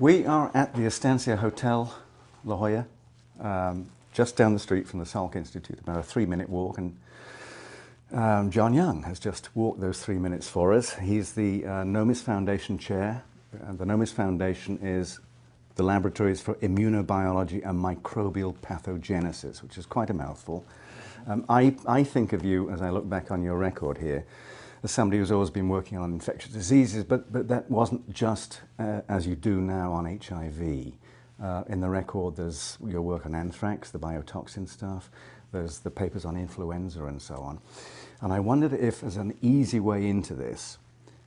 We are at the Estancia Hotel, La Jolla, just down the street from the Salk Institute, about a 3-minute walk, and John Young has just walked those 3 minutes for us. He's the Nomis Foundation Chair. The Nomis Foundation is the Laboratories for Immunobiology and Microbial Pathogenesis, which is quite a mouthful. I think of you, as I look back on your record here, as somebody who's always been working on infectious diseases, but that wasn't just as you do now on HIV. In the record, there's your work on anthrax, the biotoxin stuff, there's the papers on influenza and so on. And I wondered if, as an easy way into this,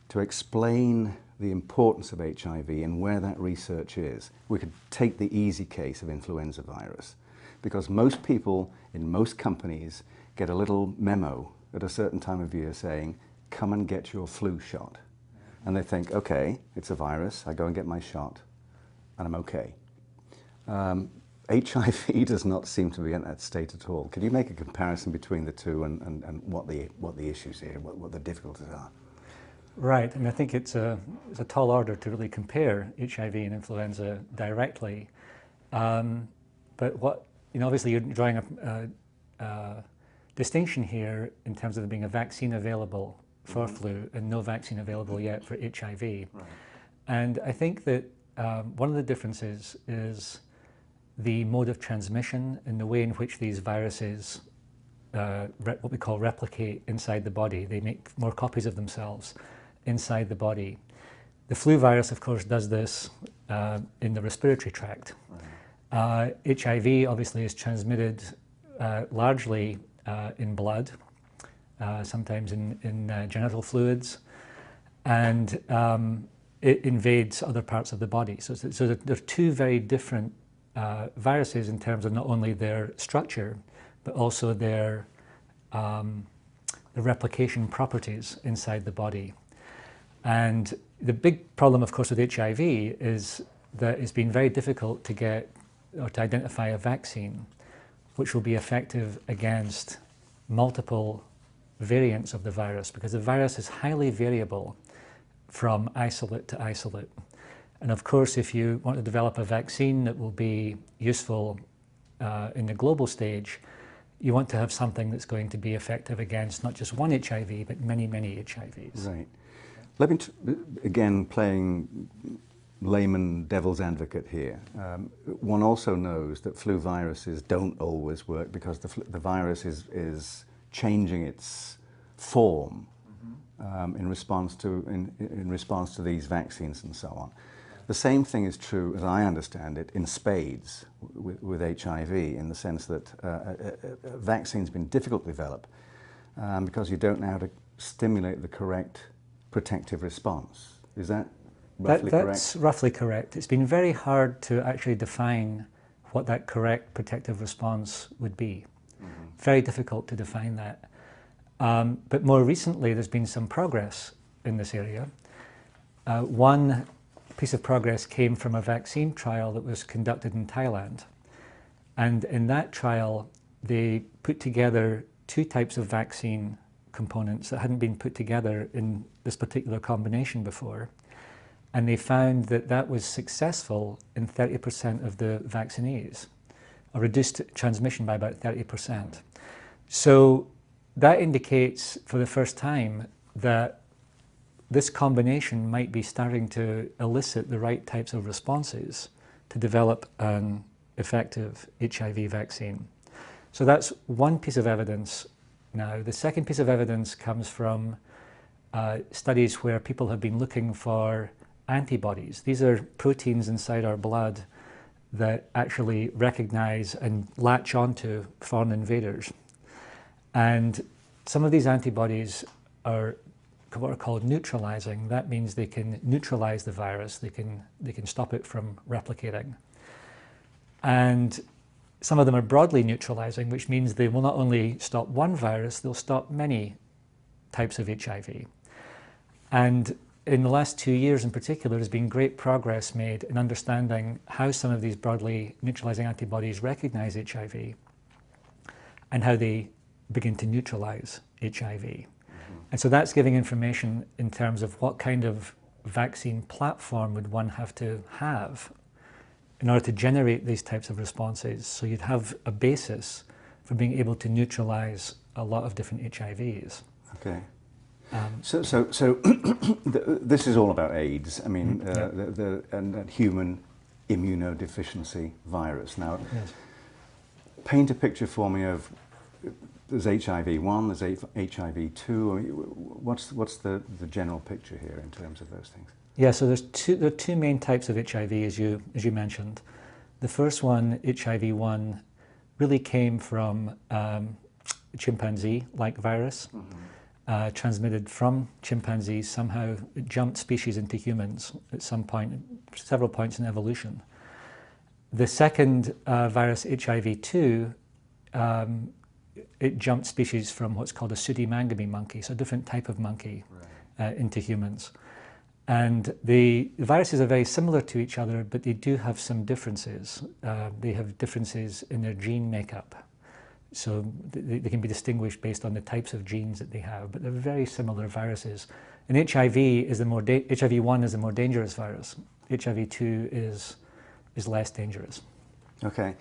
to explain the importance of HIV and where that research is, we could take the easy case of influenza virus. Because most people in most companies get a little memo at a certain time of year saying, come and get your flu shot. And they think, okay, it's a virus, I go and get my shot, and I'm okay. HIV does not seem to be in that state at all. Can you make a comparison between the two and what the issues here, what the difficulties are? Right, and I think it's a tall order to really compare HIV and influenza directly. But what, obviously you're drawing a distinction here in terms of there being a vaccine available for flu and no vaccine available yet for HIV. Right. And I think that one of the differences is the mode of transmission and the way in which these viruses, what we call replicate inside the body. They make more copies of themselves inside the body. The flu virus, of course, does this in the respiratory tract. Right. HIV obviously is transmitted largely in blood, sometimes in genital fluids, and it invades other parts of the body. So there are two very different viruses in terms of not only their structure, but also their the replication properties inside the body. And the big problem, of course, with HIV is that it's been very difficult to get or to identify a vaccine which will be effective against multiple variants of the virus, because the virus is highly variable from isolate to isolate. And of course, if you want to develop a vaccine that will be useful in the global stage, you want to have something that's going to be effective against not just one HIV, but many, many HIVs. Right. Let me, again, playing layman devil's advocate here. One also knows that flu viruses don't always work because the virus is changing its form in response to these vaccines and so on. The same thing is true, as I understand it, in spades with HIV, in the sense that a vaccine's been difficult to develop because you don't know how to stimulate the correct protective response. Is that roughly correct? That's roughly correct. It's been very hard to actually define what that correct protective response would be. Very difficult to define that. But more recently, there's been some progress in this area. One piece of progress came from a vaccine trial that was conducted in Thailand. And in that trial, they put together two types of vaccine components that hadn't been put together in this particular combination before. And they found that that was successful in 30% of the vaccinees, or reduced transmission by about 30%. So that indicates for the first time that this combination might be starting to elicit the right types of responses to develop an effective HIV vaccine. So that's one piece of evidence now. The second piece of evidence comes from studies where people have been looking for antibodies. These are proteins inside our blood that actually recognize and latch onto foreign invaders. And some of these antibodies are what are called neutralizing. That means they can neutralize the virus, they can stop it from replicating. And some of them are broadly neutralizing, which means they will not only stop one virus, they'll stop many types of HIV. And in the last 2 years in particular, there's been great progress made in understanding how some of these broadly neutralizing antibodies recognize HIV and how they begin to neutralize HIV. And so that's giving information in terms of what kind of vaccine platform would one have to have in order to generate these types of responses? So you'd have a basis for being able to neutralize a lot of different HIVs. Okay. So this is all about AIDS. I mean, and human immunodeficiency virus. Now, yes. Paint a picture for me of, there's HIV-1, there's HIV-2. I mean, what's the general picture here in terms of those things? Yeah, so there are two main types of HIV, as you mentioned. The first one, HIV-1, really came from chimpanzee-like virus, transmitted from chimpanzees. Somehow it jumped species into humans at some point, several points in evolution. The second virus, HIV-2, it jumped species from what's called a pseudomangami monkey, so a different type of monkey, into humans. And the viruses are very similar to each other, but they do have some differences. They have differences in their gene makeup. So they can be distinguished based on the types of genes that they have, but they're very similar viruses. And HIV-1 is the more dangerous virus. HIV-2 is less dangerous. Okay.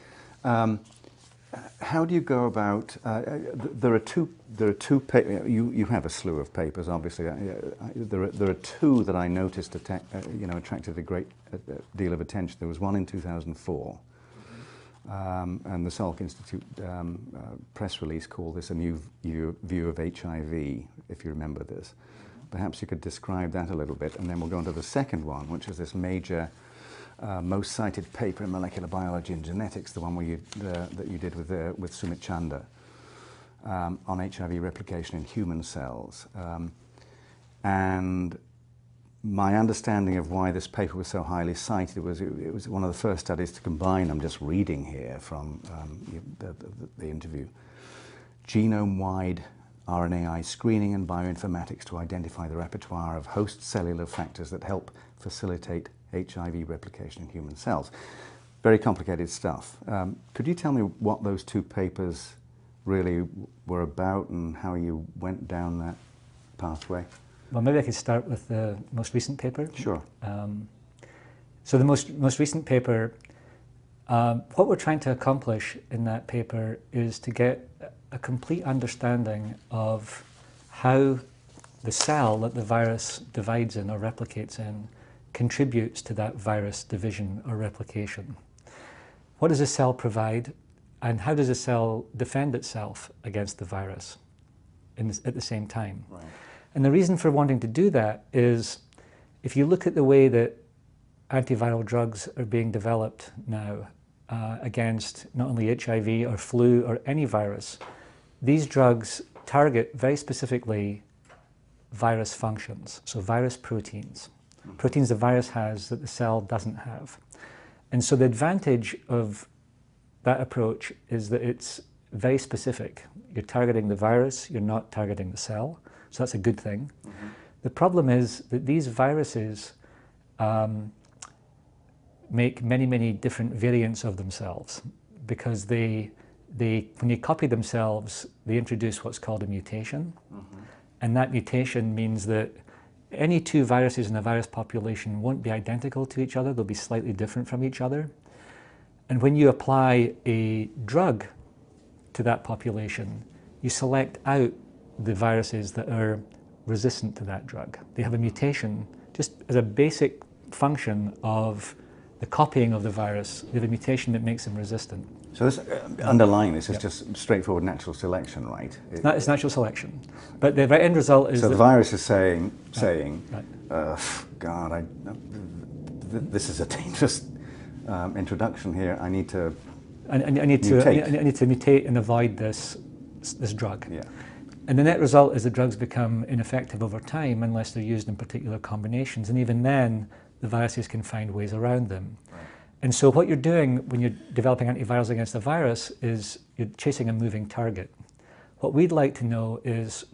How do you go about? There are two. You have a slew of papers, obviously. There are two that I noticed attracted a great deal of attention. There was one in 2004, and the Salk Institute press release called this a new view of HIV. If you remember this, perhaps you could describe that a little bit, and then we'll go on to the second one, which is this major. Most cited paper in molecular biology and genetics, the one that you did with Sumit Chanda on HIV replication in human cells. And my understanding of why this paper was so highly cited was it was one of the first studies to combine, I'm just reading here from the interview, genome-wide RNAi screening and bioinformatics to identify the repertoire of host cellular factors that help facilitate HIV replication in human cells. Very complicated stuff. Could you tell me what those two papers really were about and how you went down that pathway? Well, maybe I could start with the most recent paper. Sure. So the most recent paper, what we're trying to accomplish in that paper is to get a complete understanding of how the cell that the virus divides in or replicates in contributes to that virus division or replication. What does a cell provide, and how does a cell defend itself against the virus at the same time? Right. And the reason for wanting to do that is, if you look at the way that antiviral drugs are being developed now against not only HIV or flu or any virus, these drugs target very specifically virus functions, so virus proteins. Proteins the virus has that the cell doesn't have. And so the advantage of that approach is that it's very specific. You're targeting the virus, you're not targeting the cell, so that's a good thing. The problem is that these viruses make many, many different variants of themselves, because when you copy themselves, they introduce what's called a mutation. And that mutation means that any two viruses in a virus population won't be identical to each other, they'll be slightly different from each other. And when you apply a drug to that population, you select out the viruses that are resistant to that drug. They have a mutation, just as a basic function of the copying of the virus, they have a mutation that makes them resistant. So this, underlying this is just straightforward natural selection, right? It's natural selection. But the end result is so the virus is saying God, this is a dangerous introduction here. I need to mutate and avoid this drug. Yeah. And the net result is the drugs become ineffective over time unless they're used in particular combinations. And even then, the viruses can find ways around them. Right. And so what you're doing when you're developing antivirals against a virus is you're chasing a moving target. What we'd like to know is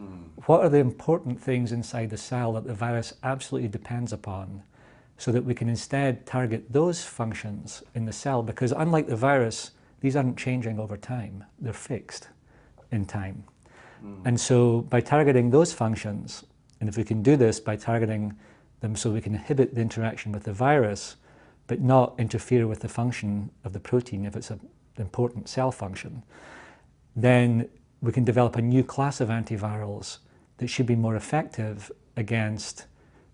what are the important things inside the cell that the virus absolutely depends upon, so that we can instead target those functions in the cell, because unlike the virus, these aren't changing over time. They're fixed in time. And so by targeting those functions, and if we can do this by targeting them so we can inhibit the interaction with the virus, but not interfere with the function of the protein if it's an important cell function, then we can develop a new class of antivirals that should be more effective against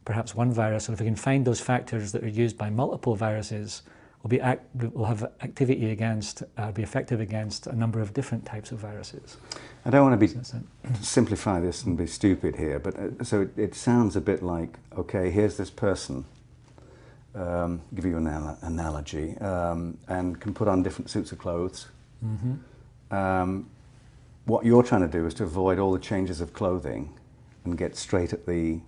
perhaps one virus. Or if we can find those factors that are used by multiple viruses, we'll have activity against, be effective against a number of different types of viruses. I don't want to simplify this and be stupid here, but so it sounds a bit like, okay, here's this person, give you an analogy, and can put on different suits of clothes. Mm-hmm. What you're trying to do is to avoid all the changes of clothing and get straight at the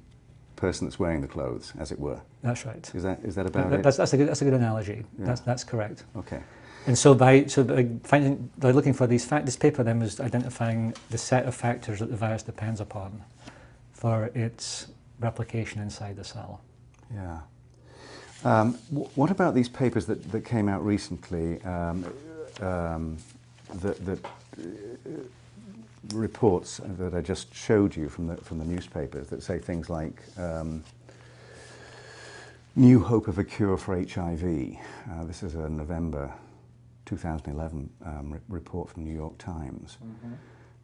person that's wearing the clothes, as it were. That's right. Is that about it? That's a good analogy. Yeah. That's correct. Okay. And so by looking for these this paper then was identifying the set of factors that the virus depends upon for its replication inside the cell. Yeah. What about these papers that came out recently that reports that I just showed you from the newspapers that say things like new hope of a cure for HIV. This is a November 2011 report from the New York Times, mm-hmm.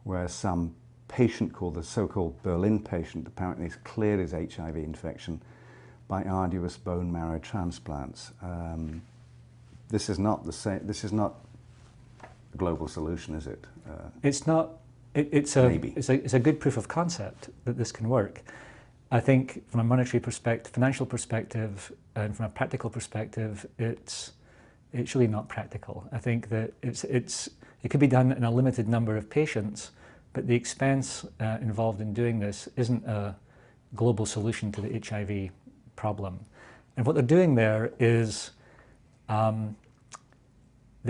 where some patient called the so-called Berlin patient apparently has cleared his HIV infection by arduous bone marrow transplants. This is not the same. This is not a global solution, is it? It's not. It's a good proof of concept that this can work. I think from a monetary perspective, financial perspective, and from a practical perspective, it's really not practical. I think that it could be done in a limited number of patients, but the expense involved in doing this isn't a global solution to the HIV problem. And what they're doing there is they're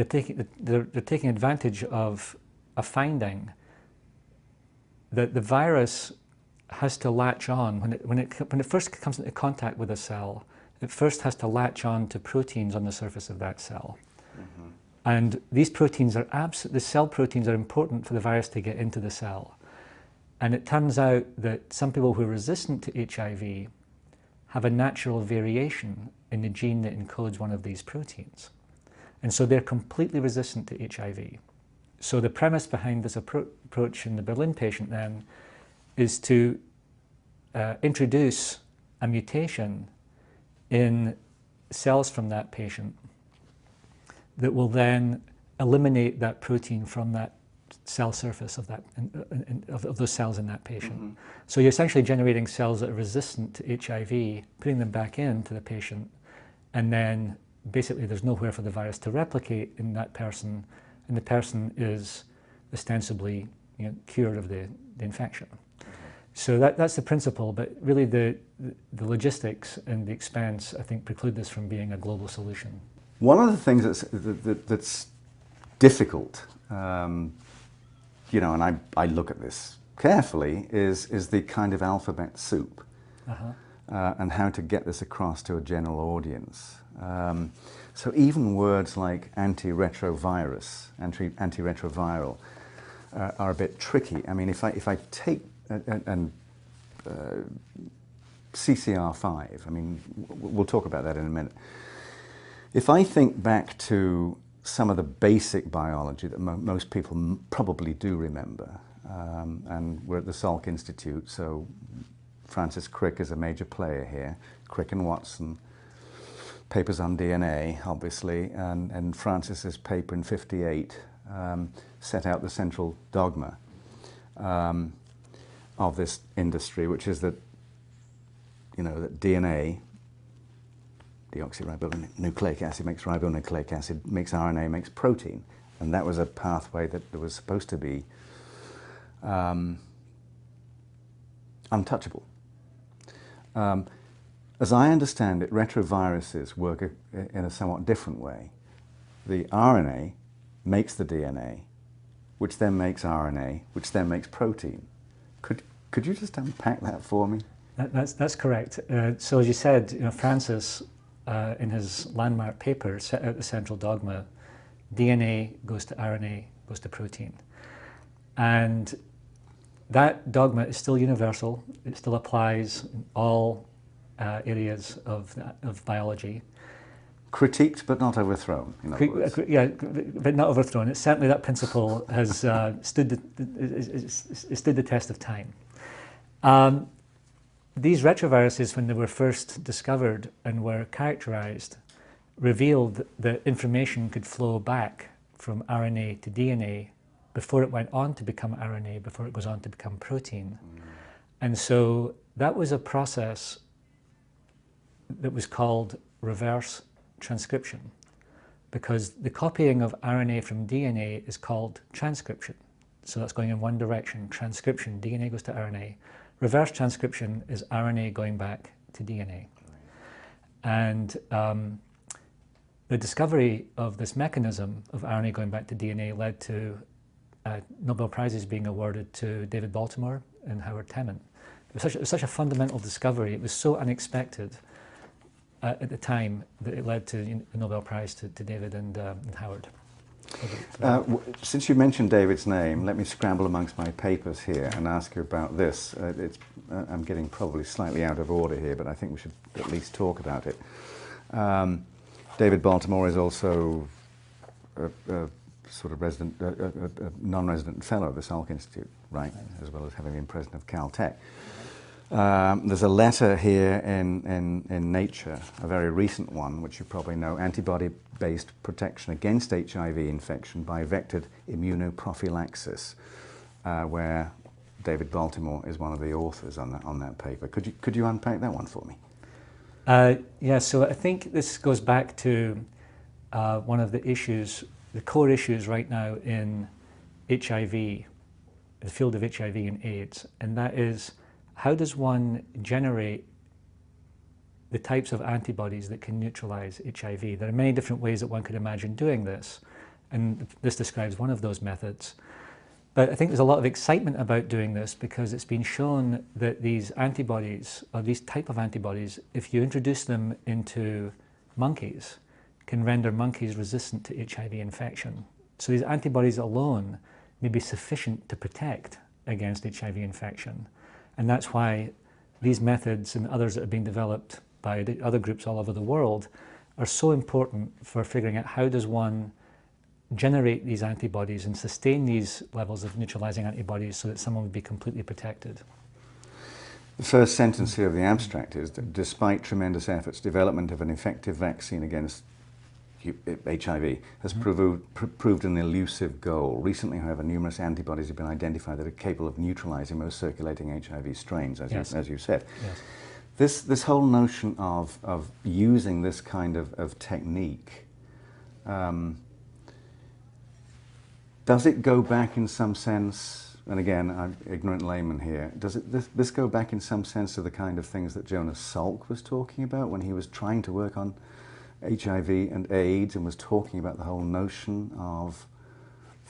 taking advantage of a finding that the virus has to latch on when it first comes into contact with a cell. It first has to latch on to proteins on the surface of that cell. Mm-hmm. And these proteins are the cell proteins are important for the virus to get into the cell. And it turns out that some people who are resistant to HIV have a natural variation in the gene that encodes one of these proteins. And so they're completely resistant to HIV. So the premise behind this approach in the Berlin patient then is to introduce a mutation in cells from that patient that will then eliminate that protein from that cell surface of those cells in that patient. Mm-hmm. So you're essentially generating cells that are resistant to HIV, putting them back into the patient, and then basically there's nowhere for the virus to replicate in that person, and the person is ostensibly cured of the infection. So that's the principle, but really the logistics and the expense, I think, preclude this from being a global solution. One of the things that's difficult, and I look at this carefully, is the kind of alphabet soup, and how to get this across to a general audience. So even words like antiretroviral are a bit tricky. I mean, if I take CCR5, I mean, we'll talk about that in a minute. If I think back to some of the basic biology that most people probably do remember, and we're at the Salk Institute, so Francis Crick is a major player here, Crick and Watson, papers on DNA, obviously, and Francis's paper in '58 set out the central dogma of this industry, which is that, that DNA, deoxyribonucleic acid makes ribonucleic acid, makes RNA, makes protein. And that was a pathway that was supposed to be untouchable. As I understand it, retroviruses work in a somewhat different way. The RNA makes the DNA, which then makes RNA, which then makes protein. Could you just unpack that for me? That's correct. So as you said, Francis, in his landmark paper, set out the central dogma: DNA goes to RNA, goes to protein. And that dogma is still universal. It still applies in all areas of biology. Critiqued but not overthrown, in other words. Yeah, but not overthrown. It's certainly that principle has stood the test of time. These retroviruses, when they were first discovered and were characterized, revealed that information could flow back from RNA to DNA before it went on to become RNA, before it goes on to become protein. And so that was a process that was called reverse transcription, because the copying of RNA from DNA is called transcription. So that's going in one direction. Transcription, DNA goes to RNA. Reverse transcription is RNA going back to DNA. And the discovery of this mechanism of RNA going back to DNA led to Nobel Prizes being awarded to David Baltimore and Howard Temin. It was such a fundamental discovery. It was so unexpected at the time that it led to the Nobel Prize to David and Howard. Since you mentioned David's name, let me scramble amongst my papers here and ask you about this. I'm getting probably slightly out of order here, but I think we should at least talk about it. David Baltimore is also a sort of a non-resident fellow of the Salk Institute, right? As well as having been president of Caltech. There's a letter here in Nature, a very recent one, which you probably know, antibody-based protection against HIV infection by vectored immunoprophylaxis, where David Baltimore is one of the authors on that paper. Could you unpack that one for me? Yeah, so I think this goes back to one of the issues, the core issues right now in HIV, the field of HIV and AIDS, and that is, how does one generate the types of antibodies that can neutralize HIV? There are many different ways that one could imagine doing this, and this describes one of those methods. But I think there's a lot of excitement about doing this because it's been shown that these antibodies, or these type of antibodies, if you introduce them into monkeys, can render monkeys resistant to HIV infection. So these antibodies alone may be sufficient to protect against HIV infection. And that's why these methods and others that have been developed by other groups all over the world are so important for figuring out how does one generate these antibodies and sustain these levels of neutralizing antibodies so that someone would be completely protected. The first sentence here of the abstract is that despite tremendous efforts, development of an effective vaccine against HIV has proved an elusive goal. Recently, however, numerous antibodies have been identified that are capable of neutralizing most circulating HIV strains, as you said. Yes. This whole notion of using this kind of technique, does it go back in some sense, and again, I'm ignorant layman here, does this go back in some sense to the kind of things that Jonas Salk was talking about when he was trying to work on HIV and AIDS and was talking about the whole notion of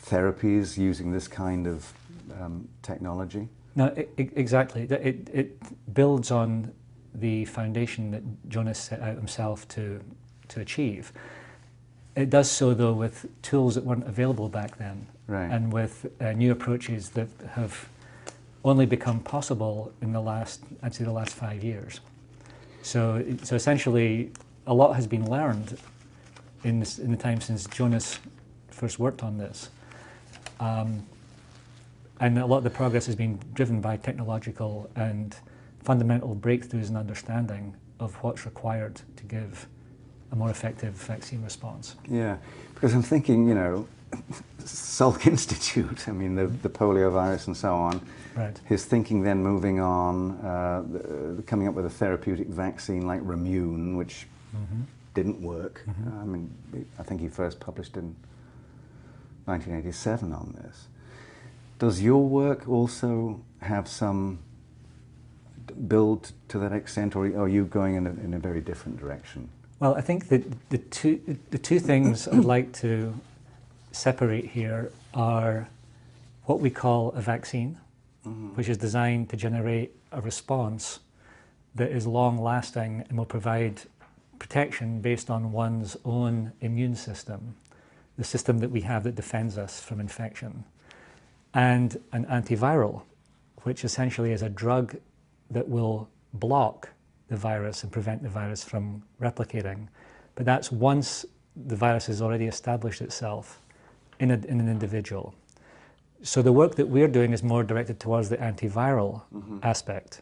therapies using this kind of technology? No, exactly. It builds on the foundation that Jonas set out himself to achieve. It does so, though, with tools that weren't available back then, right, and with new approaches that have only become possible in the last 5 years. So essentially, a lot has been learned in the time since Jonas first worked on this. And a lot of the progress has been driven by technological and fundamental breakthroughs in understanding of what's required to give a more effective vaccine response. Yeah, because I'm thinking, you know, Salk Institute, I mean, the polio virus and so on, right. His thinking then moving on, coming up with a therapeutic vaccine like Remune, which didn't work. I mean, I think he first published in 1987 on this. Does your work also have some build to that extent, or are you going in a very different direction? Well, I think that the two things I'd like to separate here are what we call a vaccine, which is designed to generate a response that is long-lasting and will provide protection based on one's own immune system, the system that we have that defends us from infection, and an antiviral, which essentially is a drug that will block the virus and prevent the virus from replicating. But that's once the virus has already established itself in an individual. So the work that we're doing is more directed towards the antiviral aspect,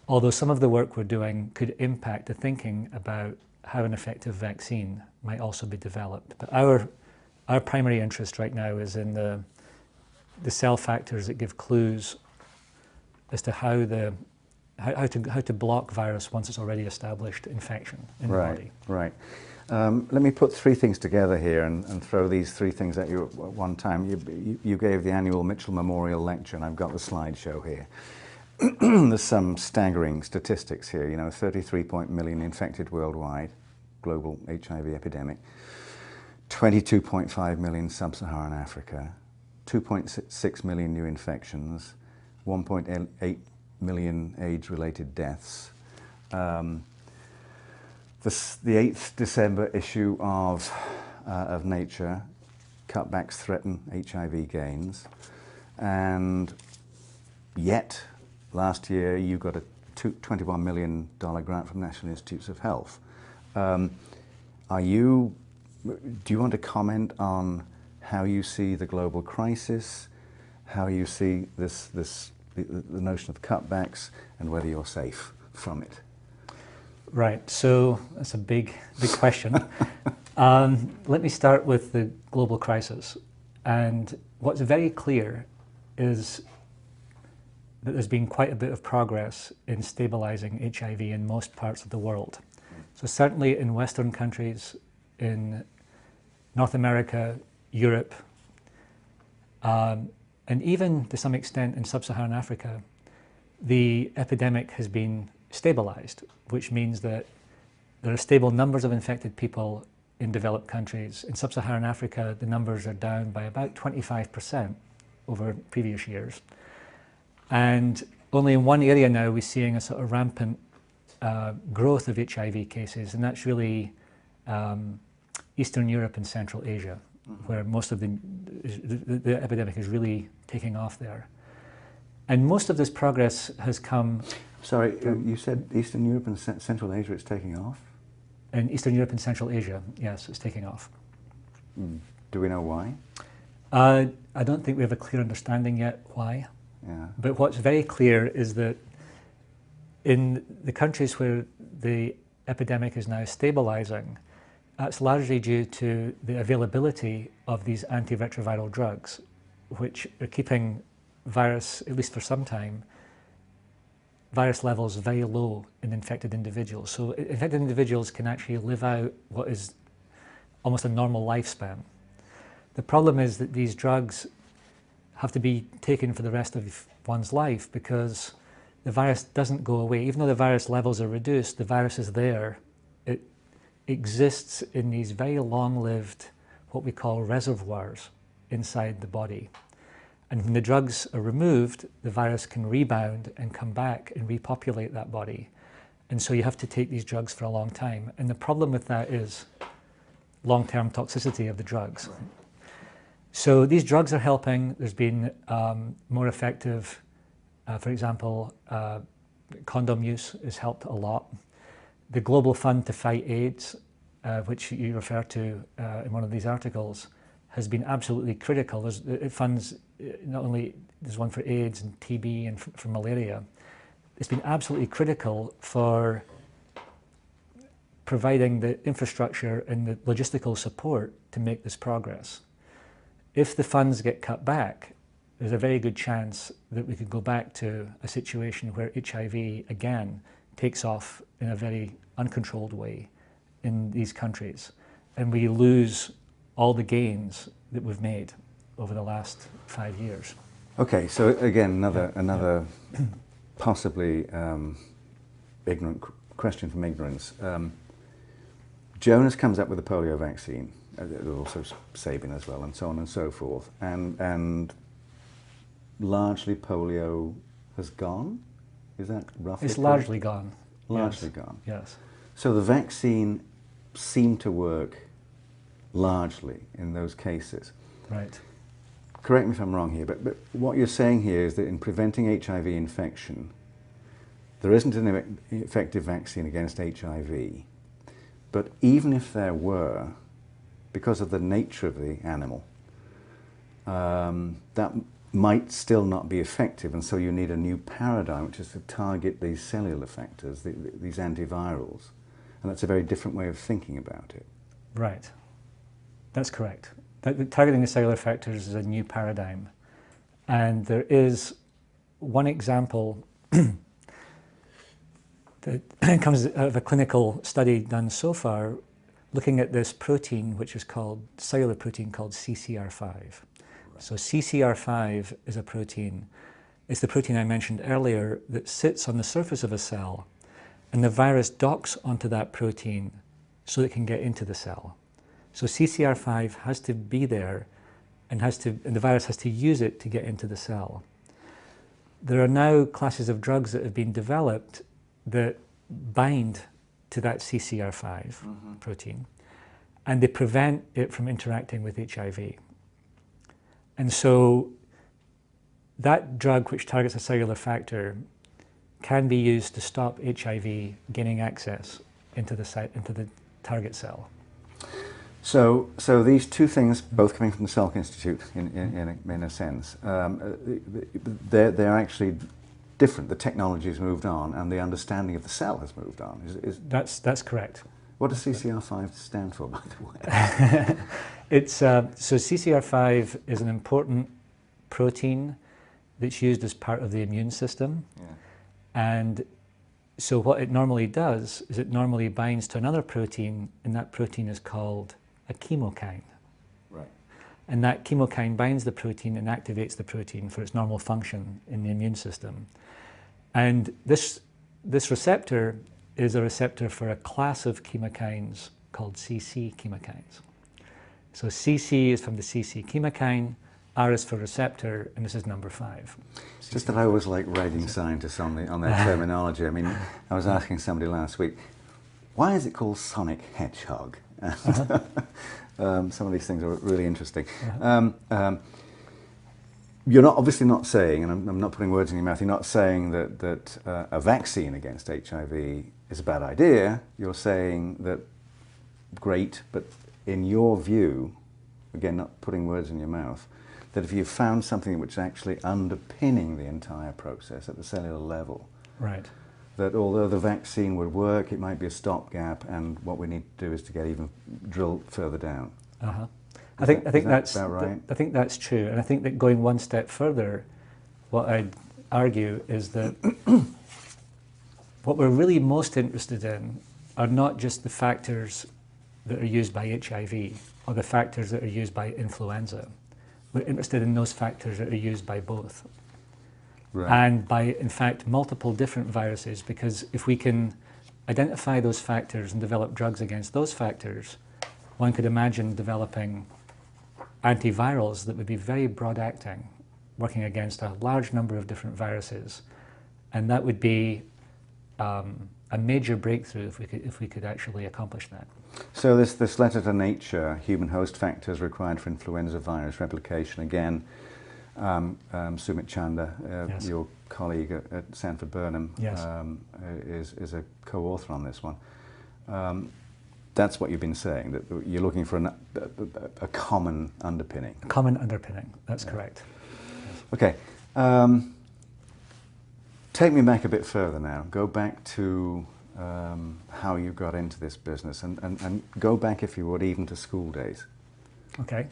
although some of the work we're doing could impact the thinking about how an effective vaccine might also be developed. But our primary interest right now is in the cell factors that give clues as to how to block virus once it's already established infection in the body. Right. Let me put three things together here and throw these three things at you at one time. You gave the annual Mitchell Memorial Lecture, and I've got the slideshow here. There's some staggering statistics here. 33 million infected worldwide, global HIV epidemic. 22.5 million sub-Saharan Africa. 2.6 million new infections. 1.8 million AIDS-related deaths. The 8th December issue of Nature, cutbacks threaten HIV gains, and yet last year you got a $21 million grant from National Institutes of Health. Do you want to comment on how you see the global crisis, how you see the notion of cutbacks, and whether you're safe from it? Right, so that's a big question. Let me start with the global crisis. And what's very clear is that there's been quite a bit of progress in stabilizing HIV in most parts of the world. So certainly in Western countries, in North America, Europe, and even to some extent in sub-Saharan Africa, the epidemic has been stabilized, which means that there are stable numbers of infected people in developed countries. In sub-Saharan Africa, the numbers are down by about 25% over previous years. And only in one area now we're seeing a sort of rampant growth of HIV cases, and that's really Eastern Europe and Central Asia, where most of the epidemic is really taking off there. And most of this progress has come... Sorry, you said Eastern Europe and Central Asia, it's taking off? In Eastern Europe and Central Asia, yes, it's taking off. Do we know why? I don't think we have a clear understanding yet why. Yeah. But what's very clear is that in the countries where the epidemic is now stabilizing, that's largely due to the availability of these antiretroviral drugs, which are keeping virus, at least for some time, virus levels very low in infected individuals. So infected individuals can actually live out what is almost a normal lifespan. The problem is that these drugs have to be taken for the rest of one's life because the virus doesn't go away. Even though the virus levels are reduced, the virus is there. It exists in these very long-lived, what we call reservoirs inside the body. And when the drugs are removed, the virus can rebound and come back and repopulate that body. And so you have to take these drugs for a long time. And the problem with that is long-term toxicity of the drugs. Right. So these drugs are helping. There's been more effective, for example, condom use has helped a lot. The Global Fund to Fight AIDS, which you refer to in one of these articles, has been absolutely critical. It funds not only, there's one for AIDS and TB and for malaria. It's been absolutely critical for providing the infrastructure and the logistical support to make this progress. If the funds get cut back, there's a very good chance that we could go back to a situation where HIV again takes off in a very uncontrolled way in these countries, and we lose all the gains that we've made over the last 5 years. Okay, so again, another possibly ignorant question from ignorance. Jonas comes up with a polio vaccine. There's also Sabin as well, and so on and so forth. And largely polio has gone? Is that roughly? It's largely gone. Largely gone. Yes. So the vaccine seemed to work largely in those cases. Right. Correct me if I'm wrong here, but what you're saying here is that in preventing HIV infection, there isn't an effective vaccine against HIV, but even if there were, because of the nature of the animal, that might still not be effective, and so you need a new paradigm, which is to target these cellular factors, these antivirals. And that's a very different way of thinking about it. Right. That's correct. Targeting the cellular factors is a new paradigm. And there is one example that comes out of a clinical study done so far, looking at this protein, which is called, cellular protein called CCR5. Right. So CCR5 is a protein, it's the protein I mentioned earlier that sits on the surface of a cell, and the virus docks onto that protein so it can get into the cell. So CCR5 has to be there and the virus has to use it to get into the cell. There are now classes of drugs that have been developed that bind to that CCR5 protein, and they prevent it from interacting with HIV. And so that drug, which targets a cellular factor, can be used to stop HIV gaining access into the target cell. So these two things, both coming from the Salk Institute, in a sense, they're actually different. The technology's moved on, and the understanding of the cell has moved on. That's correct. What does CCR5 stand for, by the way? So CCR5 is an important protein that's used as part of the immune system. Yeah. And so what it normally does is it normally binds to another protein, and that protein is called a chemokine. Right. And that chemokine binds the protein and activates the protein for its normal function in the immune system. And this receptor is a receptor for a class of chemokines called CC chemokines. So CC is from the CC chemokine, R is for receptor, and this is number 5. It's just that I always like writing scientists on their terminology. I mean, I was asking somebody last week, why is it called sonic hedgehog? Some of these things are really interesting. You're obviously not saying, and I'm not putting words in your mouth, you're not saying that a vaccine against HIV is a bad idea. You're saying that, great, but in your view, again, not putting words in your mouth, that if you found something which is actually underpinning the entire process at the cellular level, right, that although the vaccine would work, it might be a stopgap, and what we need to do is to get even drill further down. I think that's about right? I think that's true, and I think that going one step further, what I'd argue is that what we're really most interested in are not just the factors that are used by HIV or the factors that are used by influenza. We're interested in those factors that are used by both. Right. And by, in fact, multiple different viruses, because if we can identify those factors and develop drugs against those factors, one could imagine developing antivirals that would be very broad-acting, working against a large number of different viruses. And that would be a major breakthrough if we could actually accomplish that. So this letter to Nature, human host factors required for influenza virus replication, again, Sumit Chanda, yes, your colleague at Sanford Burnham, yes, is a co-author on this one. That's what you've been saying, that you're looking for a common underpinning. A common underpinning, that's correct. Okay. Take me back a bit further now. Go back to how you got into this business, and go back, if you would, even to school days. Okay.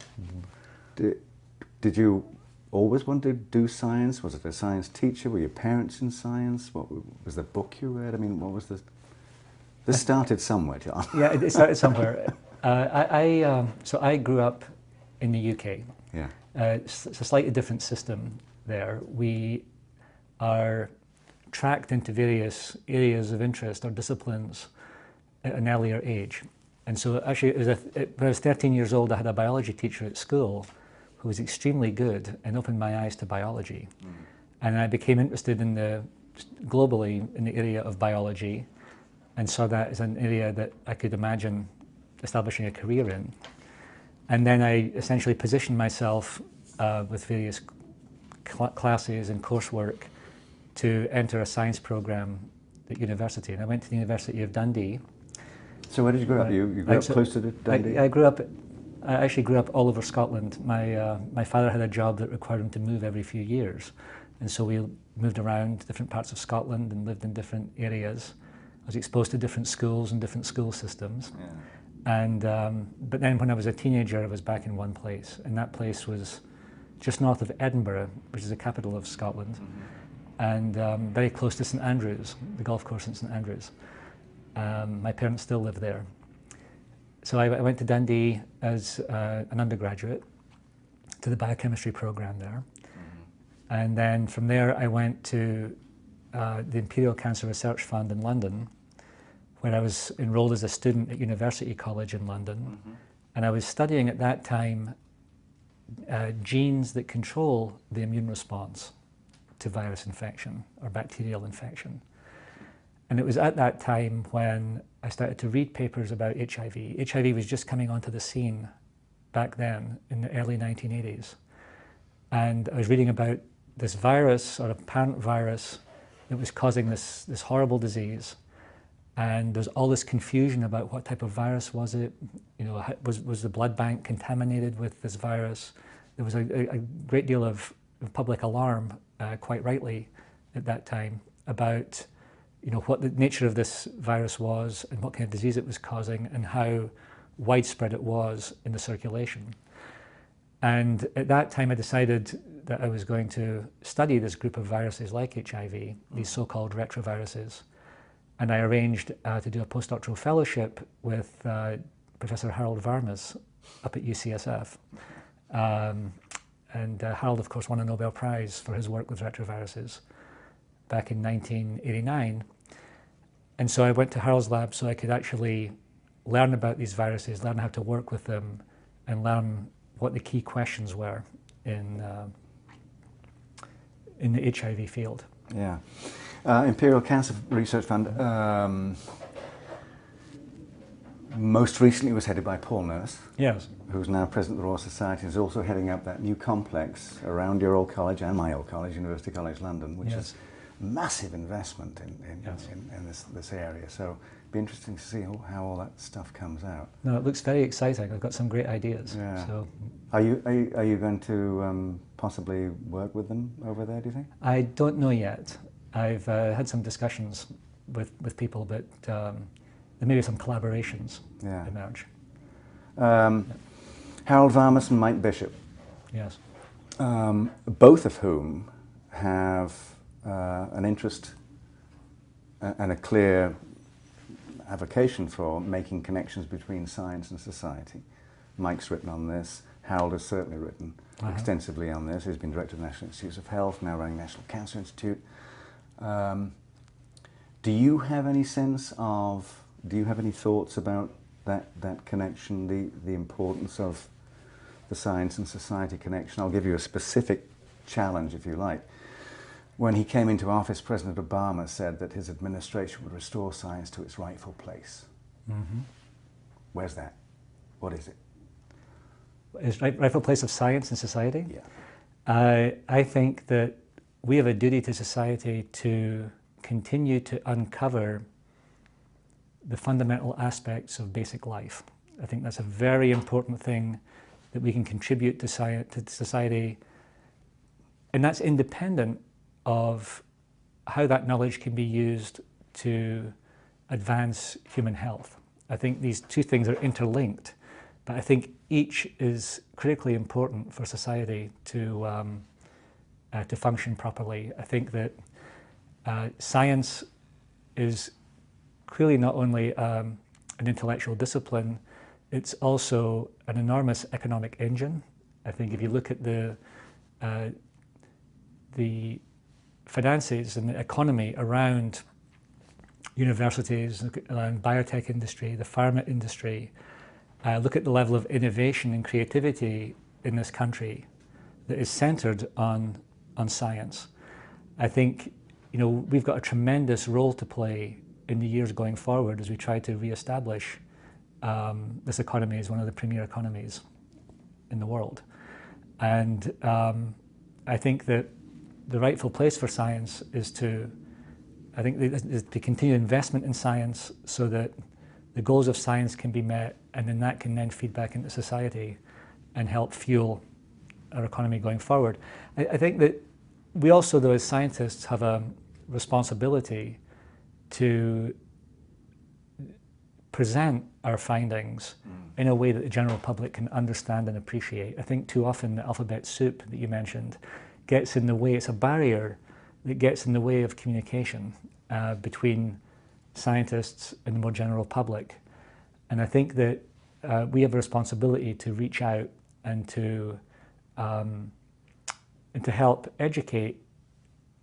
Did you always want to do science? Was it a science teacher? Were your parents in science? What was the book you read? I mean, what was the... This started somewhere, John. Yeah, it started somewhere. So I grew up in the UK. Yeah. It's a slightly different system there. We are tracked into various areas of interest or disciplines at an earlier age. And so actually, when I was 13 years old, I had a biology teacher at school who was extremely good and opened my eyes to biology. Mm. And I became interested globally in the area of biology, and saw that as an area that I could imagine establishing a career in. And then I essentially positioned myself with various classes and coursework to enter a science program at university, and I went to the University of Dundee. So where did you grow up? You grew up close to Dundee? I actually grew up all over Scotland. My father had a job that required him to move every few years, and so we moved around different parts of Scotland and lived in different areas. I was exposed to different schools and different school systems. Yeah. And but then when I was a teenager, I was back in one place, and that place was just north of Edinburgh, which is the capital of Scotland, and very close to St Andrews, the golf course in St Andrews. My parents still live there. So I went to Dundee as an undergraduate to the biochemistry program there. And then from there I went to the Imperial Cancer Research Fund in London, where I was enrolled as a student at University College in London. And I was studying at that time genes that control the immune response to virus infection or bacterial infection. And it was at that time when I started to read papers about HIV. HIV was just coming onto the scene back then in the early 1980s. And I was reading about this virus, or apparent virus, that was causing this horrible disease. And there's all this confusion about what type of virus was it. You know, was the blood bank contaminated with this virus? There was a great deal of public alarm, quite rightly, at that time about what the nature of this virus was and what kind of disease it was causing and how widespread it was in the circulation. And at that time I decided that I was going to study this group of viruses like HIV, these so-called retroviruses. And I arranged to do a postdoctoral fellowship with Professor Harold Varmus up at UCSF. And Harold, of course, won a Nobel Prize for his work with retroviruses back in 1989. And so I went to Harold's lab so I could actually learn about these viruses, learn how to work with them, and learn what the key questions were in the HIV field. Yeah. Imperial Cancer Research Fund most recently was headed by Paul Nurse. Yes. Who's now president of the Royal Society, is also heading up that new complex around your old college and my old college, University College London, which is massive investment in this area. So it'd be interesting to see how all that stuff comes out. No, it looks very exciting. I've got some great ideas. Yeah. So, are you going to possibly work with them over there, do you think? I don't know yet. I've had some discussions with people, but there may be some collaborations emerge. Harold Varmus and Mike Bishop. Yes. Both of whom have an interest and a clear avocation for making connections between science and society. Mike's written on this. Harold has certainly written extensively on this. He's been director of the National Institutes of Health, now running National Cancer Institute. Do you have any sense of, do you have any thoughts about that connection, the importance of the science and society connection? I'll give you a specific challenge, if you like. When he came into office, President Obama said that his administration would restore science to its rightful place. Where's that? What is it? Is rightful place of science in society? Yeah. I think that we have a duty to society to continue to uncover the fundamental aspects of basic life. I think that's a very important thing that we can contribute to society, and that's independent of how that knowledge can be used to advance human health. I think these two things are interlinked, but I think each is critically important for society to function properly. I think that science is clearly not only an intellectual discipline, it's also an enormous economic engine. I think if you look at the finances and the economy around universities, around biotech industry, the pharma industry, look at the level of innovation and creativity in this country that is centered on science. I think we've got a tremendous role to play in the years going forward as we try to re-establish this economy as one of the premier economies in the world. And I think that the rightful place for science is to I think there's the continued investment in science so that the goals of science can be met, and then that can then feed back into society and help fuel our economy going forward. I think that we also, though, as scientists, have a responsibility to present our findings in a way that the general public can understand and appreciate. I think too often the alphabet soup that you mentioned gets in the way. It's a barrier that gets in the way of communication between scientists and the more general public. And I think that we have a responsibility to reach out and to help educate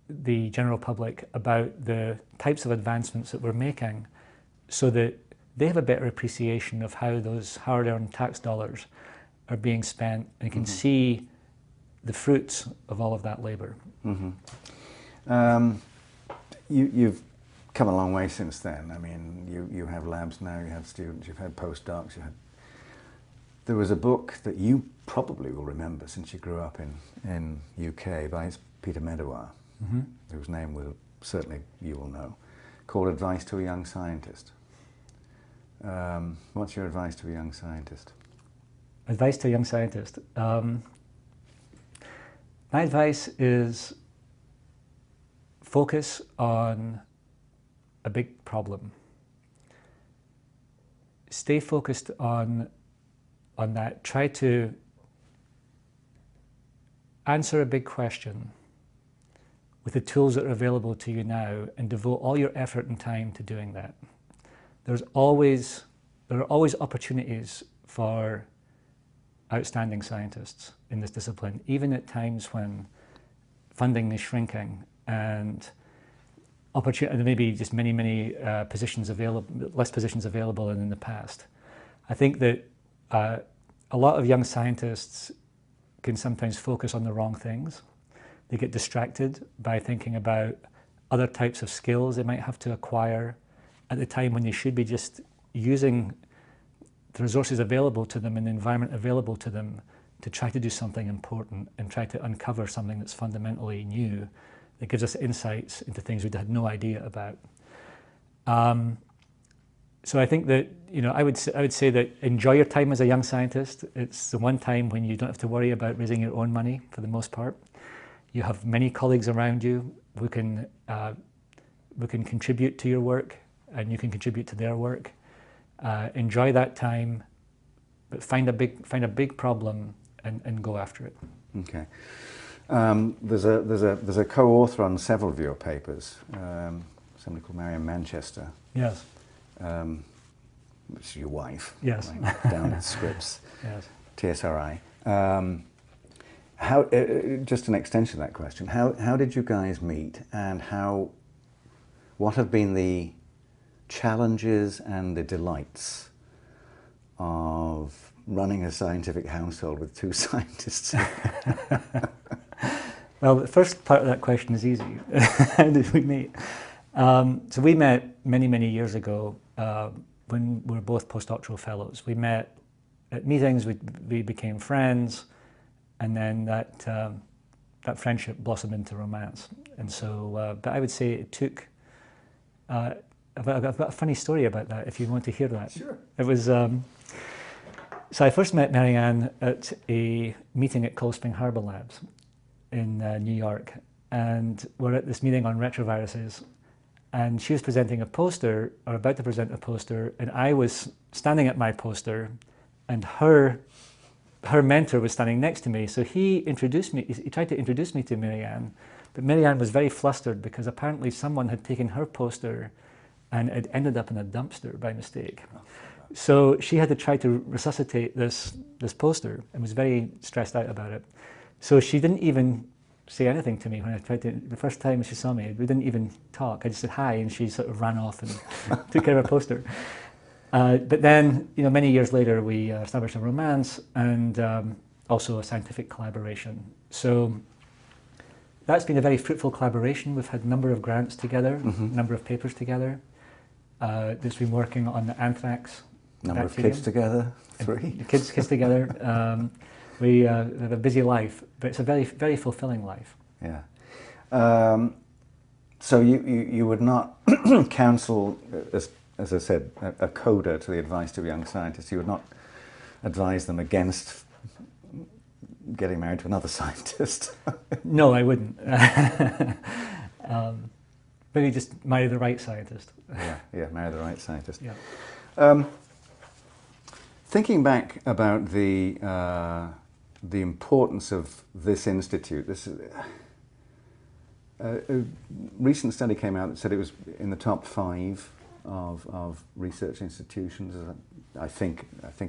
the general public about the types of advancements that we're making, so that they have a better appreciation of how those hard-earned tax dollars are being spent and can see the fruits of all of that labor. You've come a long way since then. I mean, you have labs now, you have students, you've had postdocs, There was a book that you probably will remember since you grew up in UK by Peter Medawar, whose name certainly you will know, called Advice to a Young Scientist. What's your advice to a young scientist? Advice to a young scientist. My advice is focus on a big problem. Stay focused on that. Try to answer a big question with the tools that are available to you now, and devote all your effort and time to doing that. There are always opportunities for outstanding scientists in this discipline, even at times when funding is shrinking and there may be just many positions available, less positions available than in the past. I think that a lot of young scientists can sometimes focus on the wrong things. They get distracted by thinking about other types of skills they might have to acquire at the time when they should be just using the resources available to them and the environment available to them to try to do something important and try to uncover something that's fundamentally new that gives us insights into things we had no idea about. So I think that, I would say that enjoy your time as a young scientist. It's the one time when you don't have to worry about raising your own money for the most part. You have many colleagues around you who can contribute to your work, and you can contribute to their work. Enjoy that time, but find a big problem and go after it. Okay. There's a co-author on several of your papers, somebody called Marian Manchester. Yes. Which is your wife. Yes. Right, down at Scripps. Yes. TSRI. Just an extension of that question. How did you guys meet, and what have been the challenges and the delights of running a scientific household with two scientists? Well, the first part of that question is easy. How did we meet? So we met many years ago when we were both postdoctoral fellows. We met at meetings, we became friends, and then that friendship blossomed into romance. And so, but I would say it took, I've got a funny story about that if you want to hear that. Sure. It was, so I first met Marianne at a meeting at Cold Spring Harbor Labs in New York, and we're at this meeting on retroviruses, and she was presenting a poster, or about to present a poster, and I was standing at my poster, and her mentor was standing next to me. So he tried to introduce me to Marianne, but Marianne was very flustered because apparently someone had taken her poster and it ended up in a dumpster by mistake. So she had to try to resuscitate this poster and was very stressed out about it. So she didn't even say anything to me when I tried to, the first time she saw me, we didn't even talk. I just said hi, and she sort of ran off and took care of her poster. But then, many years later, we established a romance and also a scientific collaboration. So that's been a very fruitful collaboration. We've had a number of grants together, a number of papers together. That's been working on the anthrax Number bacterium. of kids together? 3? Kids together. We have a busy life, but it's a very fulfilling life. Yeah. So you would not counsel, as I said, a coda to the advice to young scientists. You would not advise them against getting married to another scientist. No, I wouldn't. Maybe just marry the right scientist. Yeah, marry the right scientist. Yeah. Thinking back about the importance of this institute, a recent study came out that said it was in the top 5 of research institutions. I think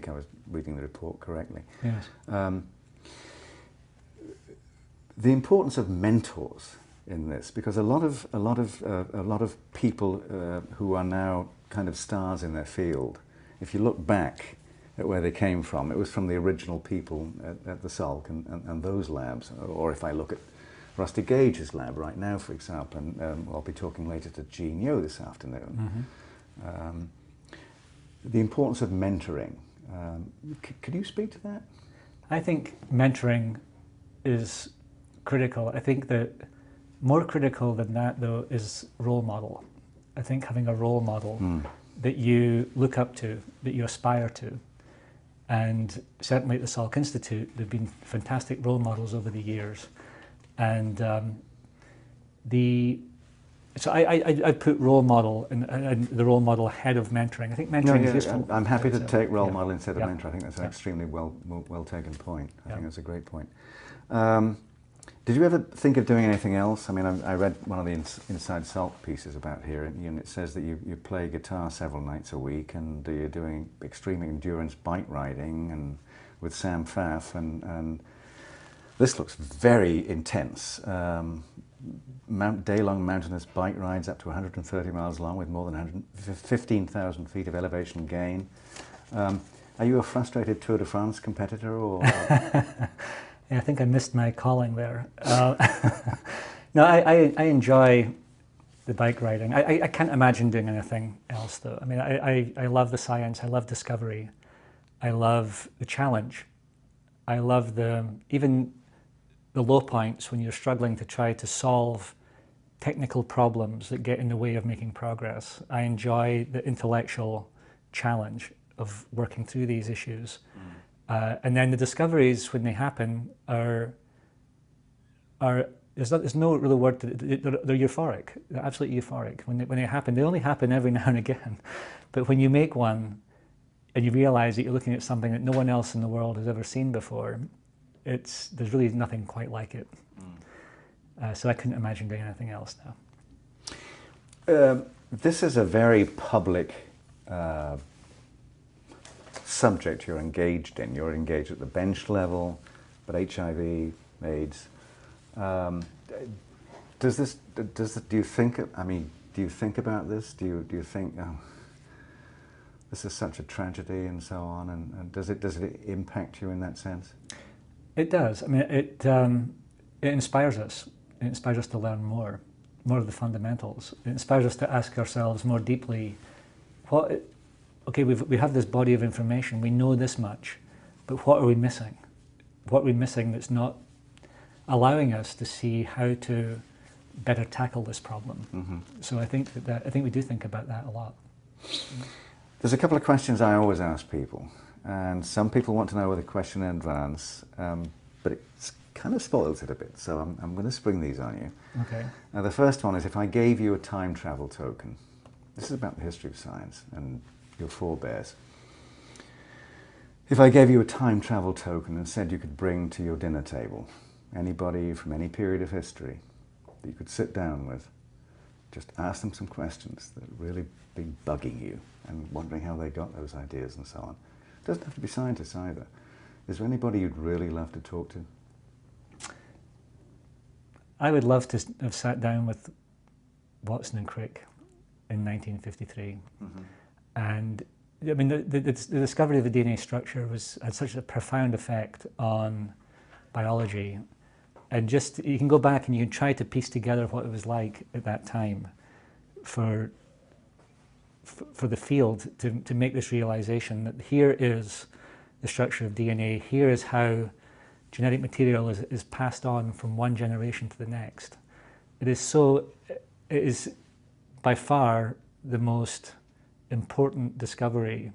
I was reading the report correctly. Yes. The importance of mentors in this, because a lot of people who are now kind of stars in their field, if you look back at where they came from, it was from the original people at the Salk and those labs. Or if I look at Rusty Gage's lab right now, for example, and I'll be talking later to Jean Yeo this afternoon. Mm-hmm. The importance of mentoring. Could you speak to that? I think mentoring is critical. I think that more critical than that, though, is role model. I think having a role model that you look up to, that you aspire to. And certainly at the Salk Institute, there have been fantastic role models over the years. And so I put role model and the role model ahead of mentoring. I think mentoring is useful. I'm happy to take role model instead of mentor. I think that's an extremely well taken point. I think that's a great point. Did you ever think of doing anything else? I mean, I read one of the Inside Salk pieces about here, and it says that you play guitar several nights a week, and you're doing extreme endurance bike riding and with Sam Pfaff, and this looks very intense. Day-long mountainous bike rides up to 130 miles long with more than 15,000 feet of elevation gain. Are you a frustrated Tour de France competitor, or? Yeah, I think I missed my calling there. No, I enjoy the bike riding. I can't imagine doing anything else, though. I mean, I love the science. I love discovery. I love the challenge. I love even the low points when you're struggling to try to solve technical problems that get in the way of making progress. I enjoy the intellectual challenge of working through these issues. And then the discoveries, when they happen, are there's no real word to it. They're euphoric. They're absolutely euphoric. When they happen, they only happen every now and again. But when you make one and you realize that you're looking at something that no one else in the world has ever seen before, there's really nothing quite like it. So I couldn't imagine doing anything else now. This is a very public subject you're engaged in. You're engaged at the bench level, but HIV, AIDS. Do you think? I mean, do you think about this? Do you think, oh, this is such a tragedy and so on? And does it impact you in that sense? It does. I mean, it inspires us. It inspires us to learn more of the fundamentals. It inspires us to ask ourselves more deeply, okay, we have this body of information, we know this much, but what are we missing? What are we missing that's not allowing us to see how to better tackle this problem? Mm-hmm. So I think I think we do think about that a lot. There's a couple of questions I always ask people, and some people want to know the question in advance, but it kind of spoils it a bit, so I'm going to spring these on you. Okay. Now the first one is, if I gave you a time travel token, this is about the history of science and your forebears. If I gave you a time travel token and said you could bring to your dinner table anybody from any period of history that you could sit down with, just ask them some questions that have really been bugging you and wondering how they got those ideas and so on. It doesn't have to be scientists either. Is there anybody you'd really love to talk to? I would love to have sat down with Watson and Crick in 1953. Mm-hmm. And I mean, the discovery of the DNA structure had such a profound effect on biology. And just, you can go back and you can try to piece together what it was like at that time for the field to make this realization that here is the structure of DNA, here is how genetic material is passed on from one generation to the next. It is so it is by far the most important discovery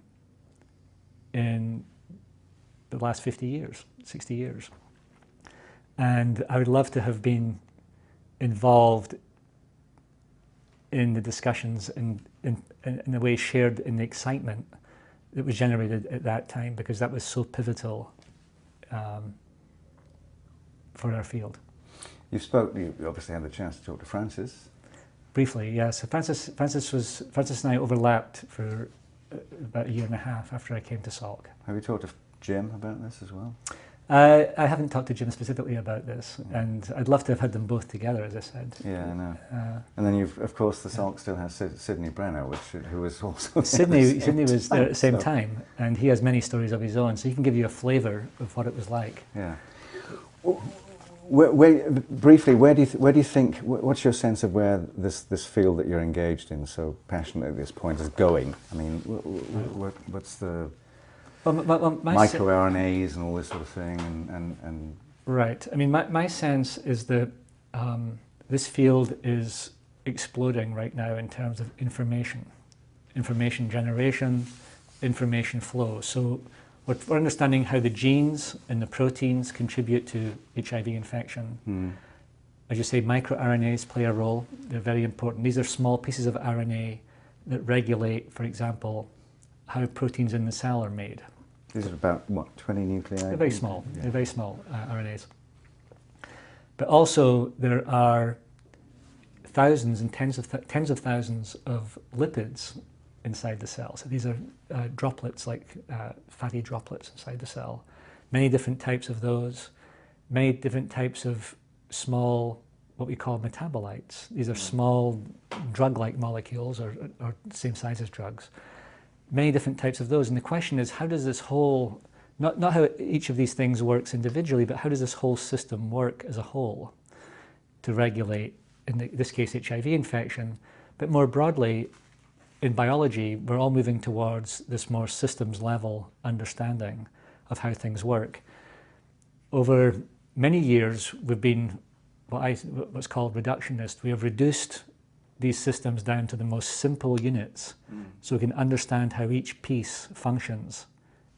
in the last 50 years, 60 years. And I would love to have been involved in the discussions and in a way shared in the excitement that was generated at that time, because that was so pivotal for our field. You obviously had the chance to talk to Francis. Briefly, yes. So Francis and I overlapped for about a year and a half after I came to Salk. Have you talked to Jim about this as well? I haven't talked to Jim specifically about this, and I'd love to have had them both together, as I said. Yeah, I know. And then of course, the Salk still has Sidney Brenner, who was also Sydney was there at the same time, and he has many stories of his own, so he can give you a flavour of what it was like. Yeah. Briefly, where do you think? What's your sense of where this field that you're engaged in so passionately at this point is going? I mean, what's the microRNAs and all this sort of thing, and right. I mean, my sense is that this field is exploding right now in terms of information generation, information flow. So we're understanding how the genes and the proteins contribute to HIV infection. As you say, microRNAs play a role. They're very important. These are small pieces of RNA that regulate, for example, how proteins in the cell are made. These are about, what, 20 nuclei? They're very small. Yeah. They're very small RNAs. But also there are thousands and tens of thousands of lipids inside the cell. So these are droplets, like fatty droplets inside the cell. Many different types of those. Many different types of small, what we call metabolites. These are small drug-like molecules, or same size as drugs. Many different types of those. And the question is, how does this whole, not how each of these things works individually, but how does this whole system work as a whole to regulate, in this case, HIV infection, but more broadly, in biology, we're all moving towards this more systems level understanding of how things work. Over many years, we've been what's called reductionist. We have reduced these systems down to the most simple units, so we can understand how each piece functions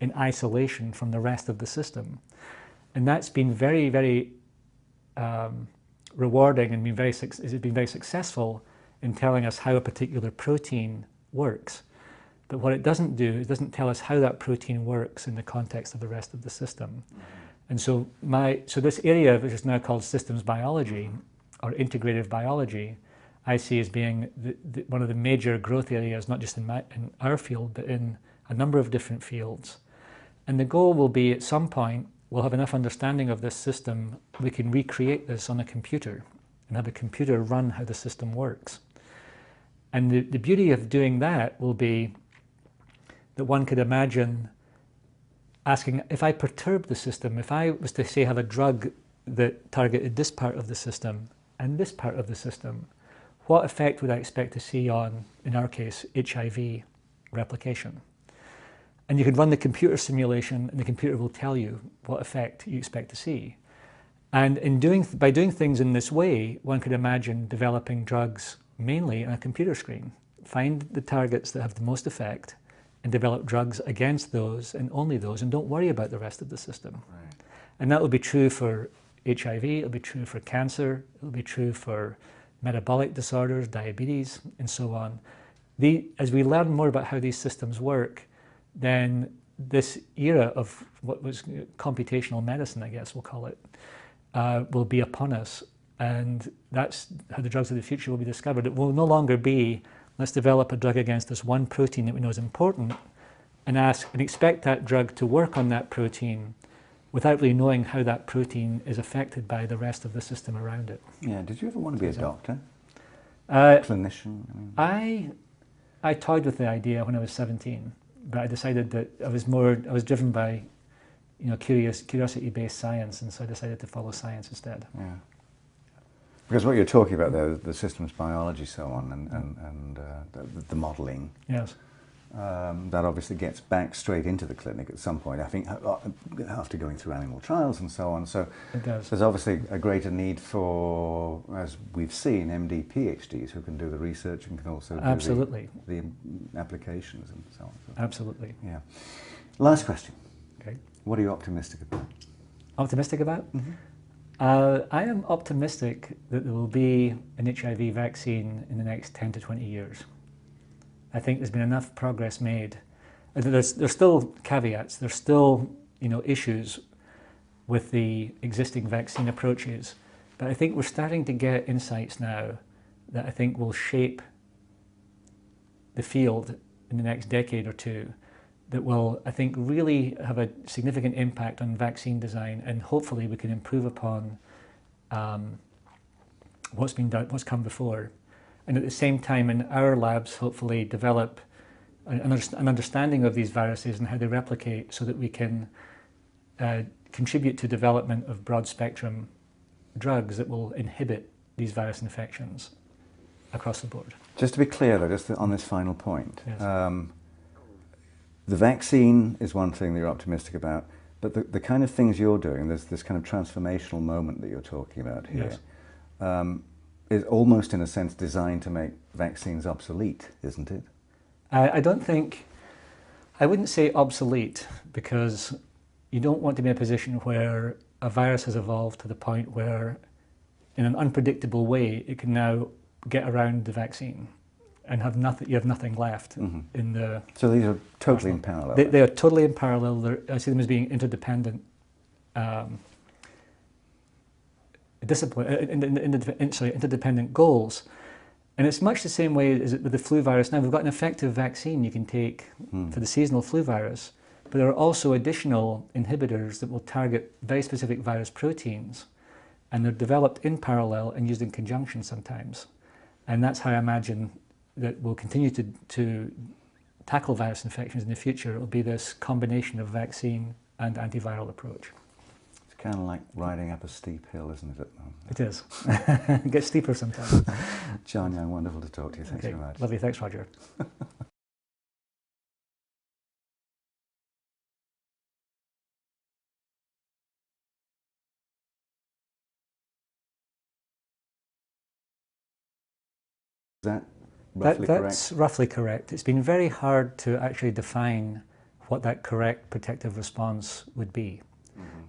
in isolation from the rest of the system. And that's been very, very rewarding, and has been very successful in telling us how a particular protein works. But what it doesn't do, it doesn't tell us how that protein works in the context of the rest of the system. And so this area, which is now called systems biology or integrative biology, I see as being one of the major growth areas, not just in our field, but in a number of different fields. And the goal will be, at some point, we'll have enough understanding of this system, we can recreate this on a computer and have a computer run how the system works. And the beauty of doing that will be that one could imagine asking, if I perturb the system, if I was to say have a drug that targeted this part of the system and this part of the system, what effect would I expect to see on, in our case, HIV replication? And you could run the computer simulation, and the computer will tell you what effect you expect to see. And by doing things in this way, one could imagine developing drugs mainly on a computer screen. Find the targets that have the most effect and develop drugs against those and only those, and don't worry about the rest of the system. Right. And that will be true for HIV, it'll be true for cancer, it'll be true for metabolic disorders, diabetes, and so on. As we learn more about how these systems work, then this era of what was computational medicine, I guess we'll call it, will be upon us. And that's how the drugs of the future will be discovered. It will no longer be, let's develop a drug against this one protein that we know is important and expect that drug to work on that protein without really knowing how that protein is affected by the rest of the system around it. Yeah, did you ever want to be a doctor? Clinician? I toyed with the idea when I was 17, but I decided that I was driven by, curiosity-based science, and so I decided to follow science instead. Yeah. Because what you're talking about there, the systems biology, so on, and the modelling. Yes. That obviously gets back straight into the clinic at some point, I think, after going through animal trials and so on. So it does. There's obviously a greater need for, as we've seen, MD PhDs who can do the research and can also do the applications and so on. So, absolutely. Yeah. Last question. Okay. What are you optimistic about? Optimistic about? Mm-hmm. I am optimistic that there will be an HIV vaccine in the next 10 to 20 years. I think there's been enough progress made. There's still caveats, there's still issues with the existing vaccine approaches, but I think we're starting to get insights now that I think will shape the field in the next decade or two that will, I think, really have a significant impact on vaccine design, and hopefully we can improve upon what's been done, what's come before. And at the same time, in our labs, hopefully develop an understanding of these viruses and how they replicate, so that we can contribute to development of broad-spectrum drugs that will inhibit these virus infections across the board. Just to be clear, though, just on this final point, yes. The vaccine is one thing that you're optimistic about, but the kind of things you're doing, there's this kind of transformational moment that you're talking about here. Yes. Is almost, in a sense, designed to make vaccines obsolete, isn't it? I wouldn't say obsolete, because you don't want to be in a position where a virus has evolved to the point where, in an unpredictable way, it can now get around the vaccine and you have nothing left in the... So these are totally in parallel? They are totally in parallel. I see them as being interdependent interdependent goals. And it's much the same way as with the flu virus. Now we've got an effective vaccine you can take for the seasonal flu virus, but there are also additional inhibitors that will target very specific virus proteins, and they're developed in parallel and used in conjunction sometimes. And that's how I imagine that we'll continue to tackle virus infections in the future. It'll be this combination of vaccine and antiviral approach. It's kind of like riding up a steep hill, isn't it? It is. It gets steeper sometimes. John Young, wonderful to talk to you. Thanks very much. Lovely. Thanks, Roger. Is that roughly correct? That's roughly correct. It's been very hard to actually define what that correct protective response would be.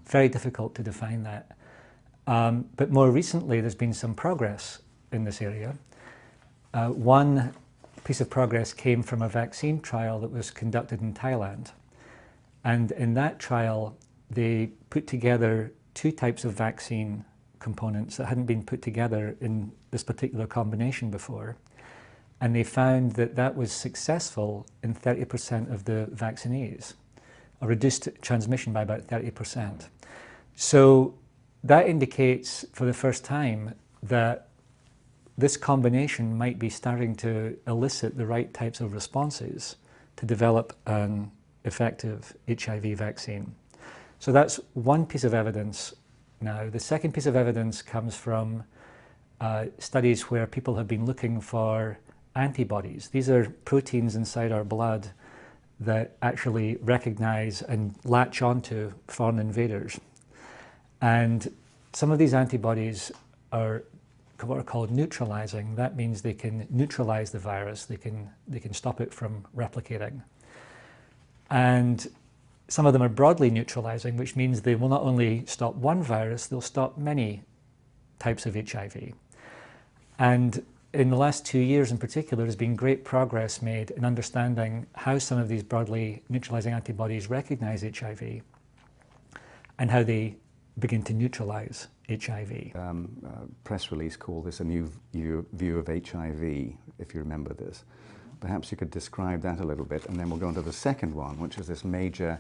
Very difficult to define that. But more recently, there's been some progress in this area. One piece of progress came from a vaccine trial that was conducted in Thailand. And in that trial, they put together two types of vaccine components that hadn't been put together in this particular combination before. And they found that that was successful in 30% of the vaccinees, or reduced transmission by about 30%. So that indicates for the first time that this combination might be starting to elicit the right types of responses to develop an effective HIV vaccine. So that's one piece of evidence now. The second piece of evidence comes from studies where people have been looking for antibodies. These are proteins inside our blood that actually recognize and latch onto foreign invaders. And some of these antibodies are what are called neutralizing. That means they can neutralize the virus, they can stop it from replicating. And some of them are broadly neutralizing, which means they will not only stop one virus, they'll stop many types of HIV. And in the last 2 years in particular, there's been great progress made in understanding how some of these broadly neutralizing antibodies recognize HIV and how they begin to neutralize HIV. Press release called this a new view of HIV, if you remember this. Perhaps you could describe that a little bit, and then we'll go on to the second one, which is this major,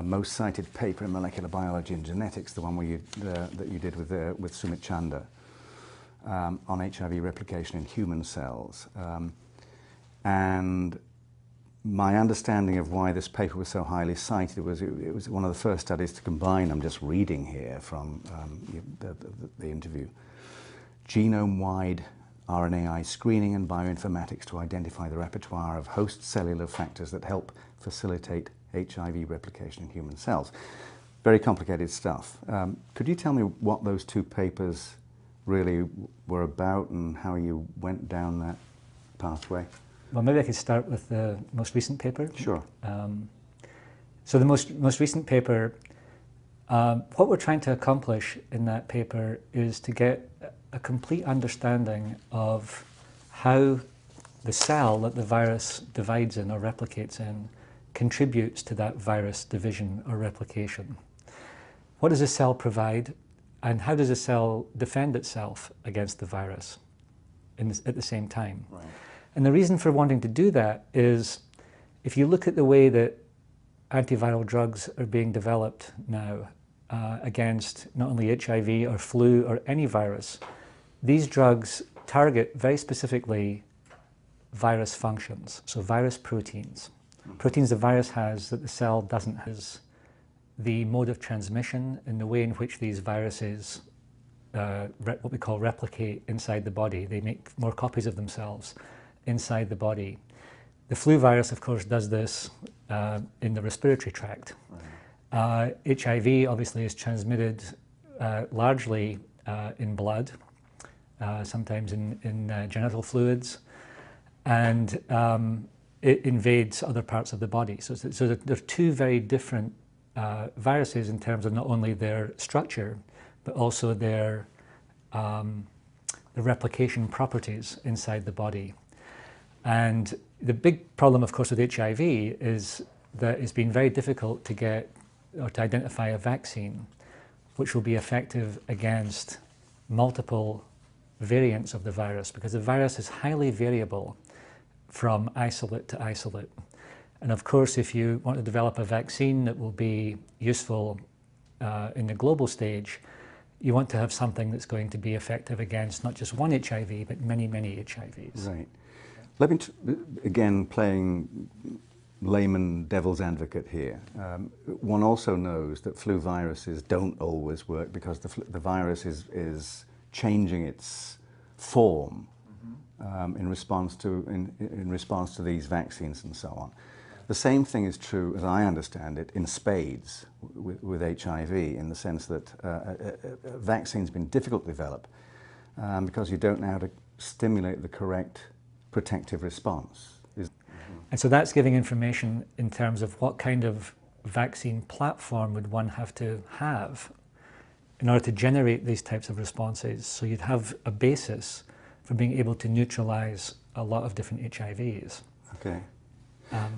most cited paper in molecular biology and genetics, the one where that you did with Sumit Chanda. On HIV replication in human cells. And my understanding of why this paper was so highly cited was it was one of the first studies to combine, I'm just reading here from the interview, genome-wide RNAi screening and bioinformatics to identify the repertoire of host cellular factors that help facilitate HIV replication in human cells. Very complicated stuff. Could you tell me what those two papers really were about and how you went down that pathway? Well, maybe I could start with the most recent paper. Sure. So the most recent paper, what we're trying to accomplish in that paper is to get a complete understanding of how the cell that the virus divides in or replicates in contributes to that virus division or replication. What does a cell provide, and how does a cell defend itself against the virus at the same time? Right. And the reason for wanting to do that is, if you look at the way that antiviral drugs are being developed now against not only HIV or flu or any virus, these drugs target very specifically virus functions, so virus proteins. Proteins the virus has that the cell doesn't have. The mode of transmission and the way in which these viruses, what we call replicate inside the body, they make more copies of themselves inside the body. The flu virus, of course, does this in the respiratory tract. Right. HIV obviously is transmitted largely in blood, sometimes in genital fluids, and it invades other parts of the body. So there are two very different viruses in terms of not only their structure, but also their the replication properties inside the body. And the big problem, of course, with HIV is that it's been very difficult to get or to identify a vaccine which will be effective against multiple variants of the virus, because the virus is highly variable from isolate to isolate. And of course, if you want to develop a vaccine that will be useful in the global stage, you want to have something that's going to be effective against not just one HIV, but many, many HIVs. Right. Let me, again, playing layman devil's advocate here. One also knows that flu viruses don't always work because the virus is changing its form in response to these vaccines and so on. The same thing is true, as I understand it, in spades with HIV, in the sense that a vaccine's been difficult to develop because you don't know how to stimulate the correct protective response. And so that's giving information in terms of what kind of vaccine platform would one have to have in order to generate these types of responses. So you'd have a basis for being able to neutralize a lot of different HIVs. Okay.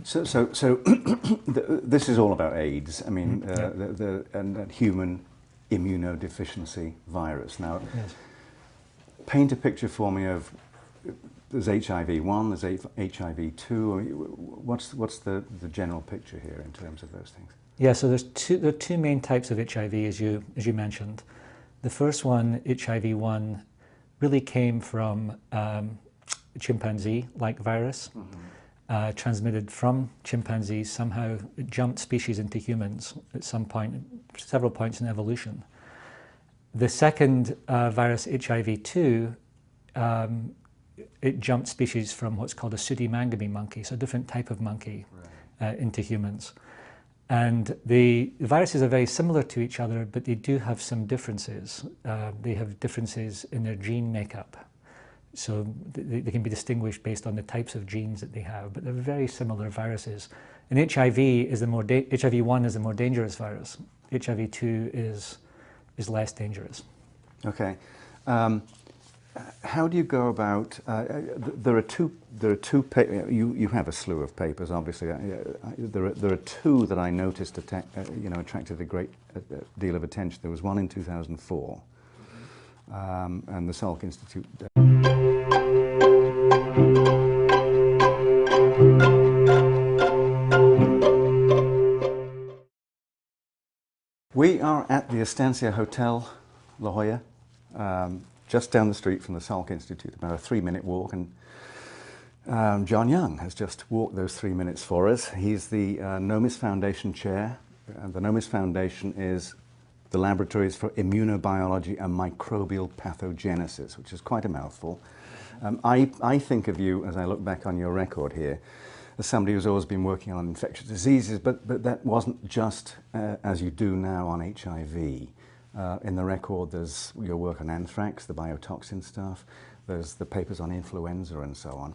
So this is all about AIDS. I mean, and human immunodeficiency virus. Now, yes. Paint a picture for me of, there's HIV-1, there's HIV-2. I mean, what's the general picture here in terms of those things? Yeah, so there are two main types of HIV, as you mentioned. The first one, HIV-1, really came from a chimpanzee-like virus. Transmitted from chimpanzees. Somehow it jumped species into humans at some point, several points in evolution. The second virus, HIV-2, it jumped species from what's called a pseudimangami monkey, so a different type of monkey, into humans. And the viruses are very similar to each other, but they do have some differences. They have differences in their gene makeup. So they can be distinguished based on the types of genes that they have, but they're very similar viruses. And HIV-1 is the more dangerous virus. HIV-2 is less dangerous. Okay. How do you go about? There are two. You have a slew of papers, obviously. There are two that I noticed attracted a great deal of attention. There was one in 2004, and the Salk Institute. We are at the Estancia Hotel, La Jolla, just down the street from the Salk Institute, about a 3-minute walk, and John Young has just walked those 3 minutes for us. He's the Nomis Foundation Chair, and the Nomis Foundation is the Laboratories for Immunobiology and Microbial Pathogenesis, which is quite a mouthful. I think of you, as I look back on your record here, as somebody who's always been working on infectious diseases, but that wasn't just as you do now on HIV. In the record, there's your work on anthrax, the biotoxin stuff, there's the papers on influenza and so on.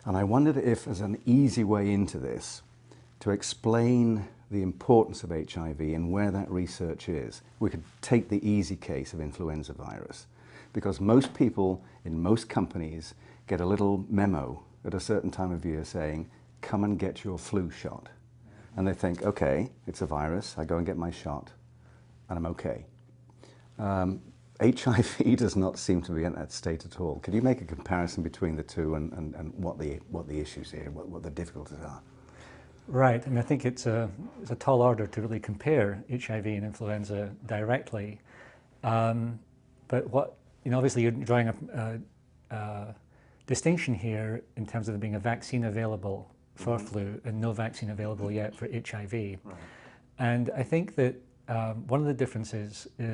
And I wondered if, as an easy way into this, to explain the importance of HIV and where that research is, we could take the easy case of influenza virus. Because most people in most companies get a little memo at a certain time of year saying, come and get your flu shot. And they think, okay, it's a virus, I go and get my shot, and I'm okay. HIV does not seem to be in that state at all. Could you make a comparison between the two and what the issues here, what the difficulties are? Right, I mean, I think it's a tall order to really compare HIV and influenza directly. But what, obviously you're drawing a distinction here in terms of there being a vaccine available for flu and no vaccine available yet for HIV. Right. And I think that one of the differences is